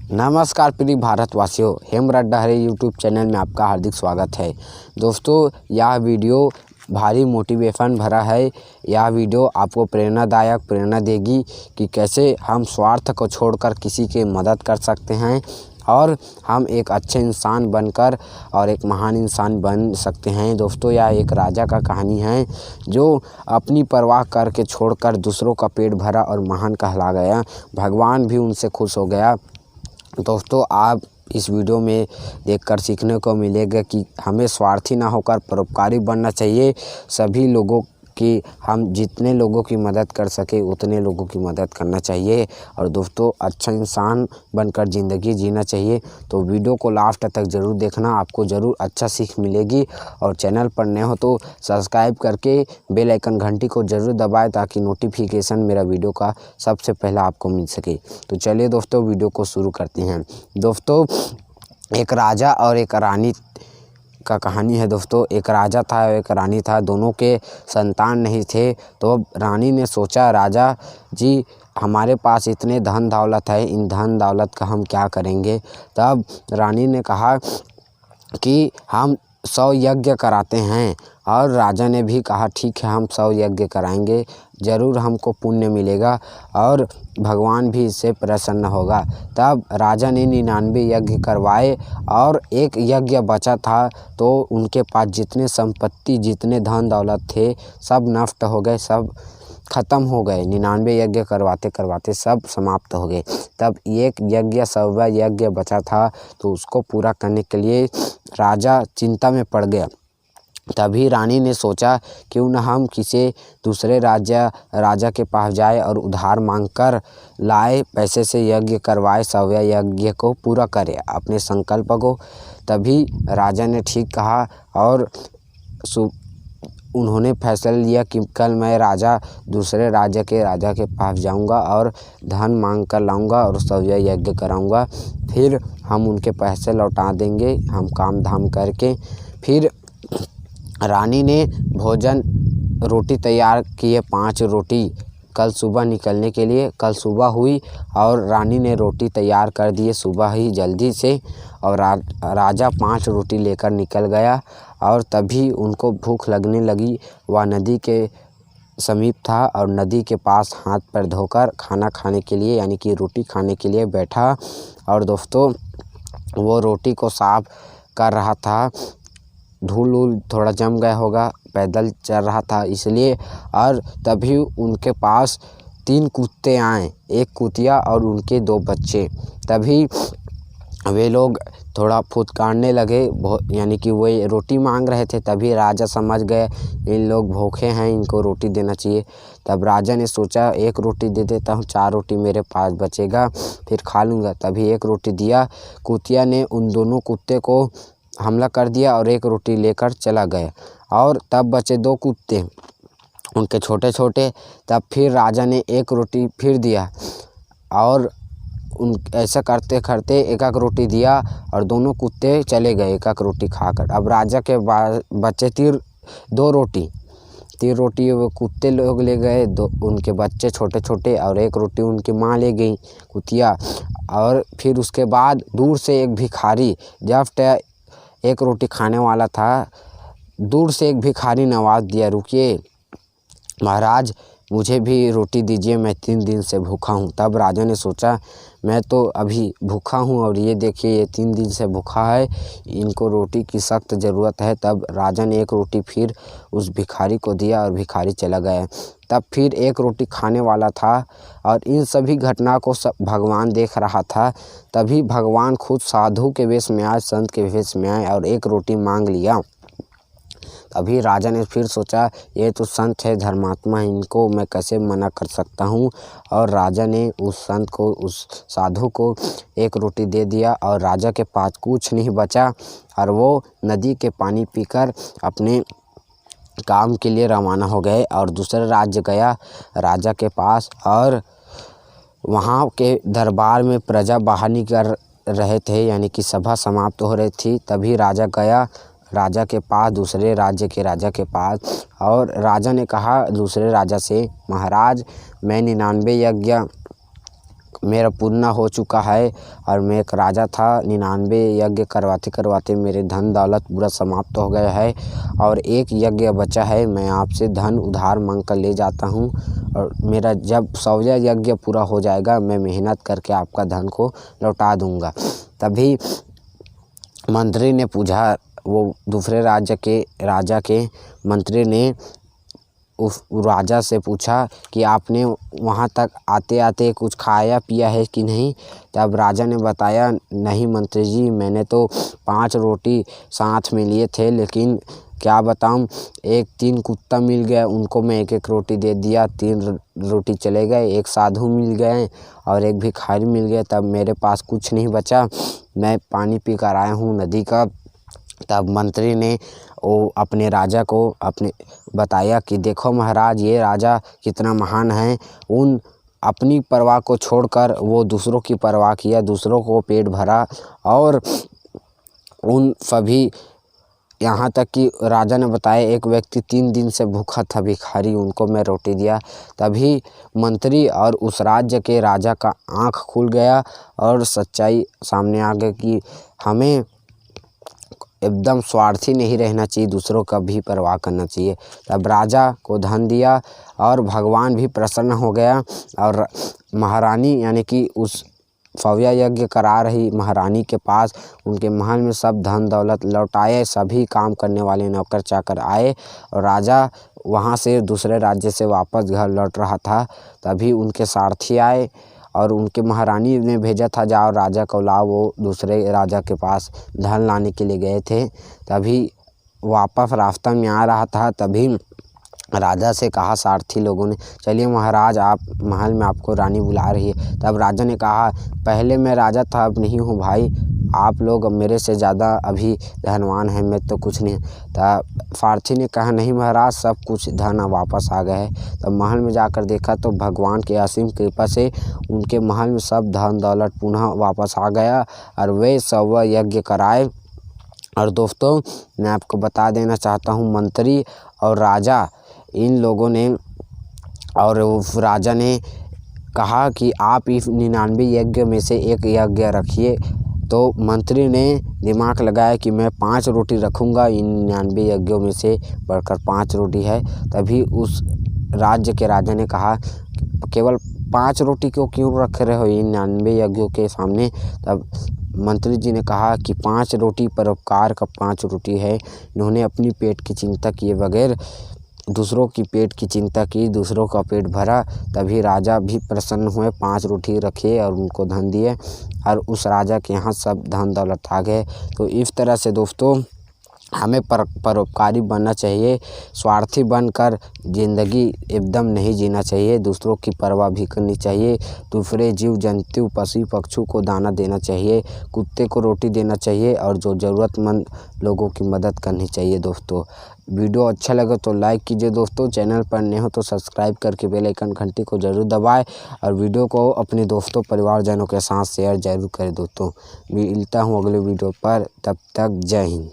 नमस्कार प्रिय भारतवासियों, हेमराज डहरे यूट्यूब चैनल में आपका हार्दिक स्वागत है। दोस्तों, यह वीडियो भारी मोटिवेशन भरा है। यह वीडियो आपको प्रेरणा देगी कि कैसे हम स्वार्थ को छोड़कर किसी की मदद कर सकते हैं और हम एक अच्छे इंसान बनकर और एक महान इंसान बन सकते हैं। दोस्तों, यह एक राजा का कहानी है जो अपनी परवाह करके छोड़कर दूसरों का पेट भरा और महान कहला गया। भगवान भी उनसे खुश हो गया। दोस्तों, आप इस वीडियो में देखकर सीखने को मिलेगा कि हमें स्वार्थी ना होकर परोपकारी बनना चाहिए। सभी लोगों की हम जितने लोगों की मदद कर सके उतने लोगों की मदद करना चाहिए और दोस्तों अच्छा इंसान बनकर ज़िंदगी जीना चाहिए। तो वीडियो को लास्ट तक ज़रूर देखना, आपको ज़रूर अच्छा सीख मिलेगी। और चैनल पर नए हो तो सब्सक्राइब करके बेल आइकन घंटी को ज़रूर दबाएं ताकि नोटिफिकेशन मेरा वीडियो का सबसे पहला आपको मिल सके। तो चलिए दोस्तों, वीडियो को शुरू करते हैं। दोस्तों, एक राजा और एक रानी का कहानी है। दोस्तों, एक राजा था और एक रानी था, दोनों के संतान नहीं थे। तो रानी ने सोचा, राजा जी हमारे पास इतने धन दौलत है, इन धन दौलत का हम क्या करेंगे। तब रानी ने कहा कि हम 100 यज्ञ कराते हैं और राजा ने भी कहा ठीक है, हम 100 यज्ञ कराएंगे, ज़रूर हमको पुण्य मिलेगा और भगवान भी इससे प्रसन्न होगा। तब राजा ने 99 यज्ञ करवाए और एक यज्ञ बचा था। तो उनके पास जितने संपत्ति जितने धन दौलत थे सब नष्ट हो गए, सब ख़त्म हो गए। 99 यज्ञ करवाते करवाते सब समाप्त हो गए। तब एक यज्ञ 100वां यज्ञ बचा था, तो उसको पूरा करने के लिए राजा चिंता में पड़ गया। तभी रानी ने सोचा क्यों न हम किसी दूसरे राजा के पास जाए और उधार मांगकर लाए पैसे से यज्ञ करवाए, 100वें यज्ञ को पूरा करे अपने संकल्प को। तभी राजा ने ठीक कहा और उन्होंने फैसला लिया कि कल मैं दूसरे राज्य के राजा के पास जाऊंगा और धन मांग कर लाऊंगा और 100वें यज्ञ कराऊंगा, फिर हम उनके पैसे लौटा देंगे हम काम धाम करके। फिर रानी ने रोटी तैयार किए, 5 रोटी कल सुबह निकलने के लिए। कल सुबह हुई और रानी ने रोटी तैयार कर दिए सुबह ही जल्दी से और राजा 5 रोटी लेकर निकल गया। और तभी उनको भूख लगने लगी। वह नदी के समीप था और नदी के पास हाथ पैर धोकर खाना खाने के लिए यानी कि रोटी खाने के लिए बैठा। और दोस्तों, वो रोटी को साफ कर रहा था, धूल थोड़ा जम गया होगा, पैदल चल रहा था इसलिए। और तभी उनके पास 3 कुत्ते आए, एक कुतिया और उनके 2 बच्चे। तभी वे लोग थोड़ा फुदकारने लगे, यानी कि वो रोटी मांग रहे थे। तभी राजा समझ गए इन लोग भूखे हैं, इनको रोटी देना चाहिए। तब राजा ने सोचा एक रोटी दे देता हूँ, 4 रोटी मेरे पास बचेगा, फिर खा लूँगा। तभी एक रोटी दिया। कुतिया ने उन दोनों कुत्ते को हमला कर दिया और एक रोटी लेकर चला गया। और तब बचे 2 कुत्ते, उनके छोटे छोटे। तब फिर राजा ने एक रोटी फिर दिया और ऐसा करते करते एक रोटी दिया और दोनों कुत्ते चले गए एक रोटी खाकर। अब राजा के बच्चे 2 रोटी 3 रोटी वो कुत्ते लोग ले गए, 2 उनके बच्चे छोटे छोटे और एक रोटी उनकी माँ ले गई कुतिया। और फिर उसके बाद दूर से एक भिखारी, जब एक रोटी खाने वाला था, दूर से एक भिखारी ने आवाज़ दिया, रुकिए महाराज, मुझे भी रोटी दीजिए, मैं 3 दिन से भूखा हूँ। तब राजा ने सोचा मैं तो अभी भूखा हूँ और ये देखिए ये 3 दिन से भूखा है, इनको रोटी की सख्त ज़रूरत है। तब राजा ने एक रोटी फिर उस भिखारी को दिया और भिखारी चला गया। तब फिर एक रोटी खाने वाला था और इन सभी घटना को भगवान देख रहा था। तभी भगवान खुद साधु के वेश में आए, संत के वेश में आए और एक रोटी मांग लिया। तभी राजा ने फिर सोचा ये तो संत है, धर्मात्मा है, इनको मैं कैसे मना कर सकता हूँ। और राजा ने उस संत को, उस साधु को एक रोटी दे दिया और राजा के पास कुछ नहीं बचा और वो नदी के पानी पीकर अपने काम के लिए रवाना हो गए और दूसरे राज्य गया राजा के पास। और वहाँ के दरबार में प्रजा बाहर निकल रहे थे, यानी कि सभा समाप्त हो रही थी। तभी राजा गया राजा के पास, दूसरे राज्य के राजा के पास। और राजा ने कहा दूसरे राजा से, महाराज मैं 99 यज्ञ मेरा पूर्ण हो चुका है और मैं एक राजा था। 99 यज्ञ करवाते करवाते मेरे धन दौलत पूरा समाप्त हो गया है और एक यज्ञ बचा है। मैं आपसे धन उधार मांग कर ले जाता हूँ और मेरा जब 100वां यज्ञ पूरा हो जाएगा मैं मेहनत करके आपका धन को लौटा दूँगा। तभी मंत्री ने पूछा, वो दूसरे राजा के मंत्री ने उस राजा से पूछा कि आपने वहाँ तक आते आते कुछ खाया पिया है कि नहीं। तब राजा ने बताया, नहीं मंत्री जी, मैंने तो 5 रोटी साथ में लिए थे, लेकिन क्या बताऊँ, 3 कुत्ता मिल गया, उनको मैं 1-1 रोटी दे दिया, 3 रोटी चले गए, 1 साधु मिल गए और 1 भिखारी मिल गया। तब मेरे पास कुछ नहीं बचा, मैं पानी पी कर आया हूँ नदी का। तब मंत्री ने वो अपने राजा को बताया कि देखो महाराज, ये राजा कितना महान है। उन अपनी परवाह को छोड़कर वो दूसरों की परवाह किया, दूसरों को पेट भरा और उन सभी, यहाँ तक कि राजा ने बताया एक व्यक्ति 3 दिन से भूखा था, भिखारी, उनको मैं रोटी दिया। तभी मंत्री और उस राज्य के राजा का आँख खुल गया और सच्चाई सामने आ गई कि हमें एकदम स्वार्थी नहीं रहना चाहिए, दूसरों का भी परवाह करना चाहिए। तब राजा को धन दिया और भगवान भी प्रसन्न हो गया और महारानी यानी कि उस 100वां यज्ञ करा रही महारानी के पास उनके महल में सब धन दौलत लौटाए। सभी काम करने वाले नौकर चाकर आए और राजा वहाँ से दूसरे राज्य से वापस घर लौट रहा था। तभी उनके सारथी आए और उनके महारानी ने भेजा था, जाओ राजा को लाओ। वो दूसरे राजा के पास धन लाने के लिए गए थे। तभी वापस रास्ता में आ रहा था, तभी राजा से कहा सारथी लोगों ने, चलिए महाराज, आप महल में आपको रानी बुला रही है। तब राजा ने कहा, पहले मैं राजा था, अब नहीं हूँ भाई, आप लोग मेरे से ज़्यादा अभी धनवान हैं, मैं तो कुछ नहीं। तब सारथी ने कहा, नहीं महाराज, सब कुछ धन वापस आ गया है। तब महल में जाकर देखा तो भगवान की असीम कृपा से उनके महल में सब धन दौलत पुनः वापस आ गया और वे 100वां यज्ञ कराए। और दोस्तों, मैं आपको बता देना चाहता हूँ, मंत्री और राजा, इन लोगों ने और उस राजा ने कहा कि आप इस 99 यज्ञ में से एक यज्ञ रखिए। तो मंत्री ने दिमाग लगाया कि मैं 5 रोटी रखूँगा, इन 99 यज्ञों में से बढ़कर 5 रोटी है। तभी उस राज्य के राजा ने कहा, केवल 5 रोटी को क्यों रख रहे हो इन 99 यज्ञों के सामने। तब मंत्री जी ने कहा कि 5 रोटी परोपकार का 5 रोटी है। इन्होंने अपनी पेट की चिंता किए बगैर दूसरों की पेट की चिंता की, दूसरों का पेट भरा। तभी राजा भी प्रसन्न हुए, 5 रोटी रखे और उनको धन दिए और उस राजा के यहाँ सब धन दौलत आ गए। तो इस तरह से दोस्तों, हमें परोपकारी बनना चाहिए, स्वार्थी बनकर ज़िंदगी एकदम नहीं जीना चाहिए। दूसरों की परवाह भी करनी चाहिए, दूसरे जीव जंतु पशु पक्षियों को दाना देना चाहिए, कुत्ते को रोटी देना चाहिए और जो ज़रूरतमंद लोगों की मदद करनी चाहिए। दोस्तों, वीडियो अच्छा लगे तो लाइक कीजिए दोस्तों, चैनल पर नए हो तो सब्सक्राइब करके बेल आइकन घंटी को ज़रूर दबाएं और वीडियो को अपने दोस्तों परिवारजनों के साथ शेयर ज़रूर करें। दोस्तों, मिलता हूँ अगले वीडियो पर, तब तक जय हिंद।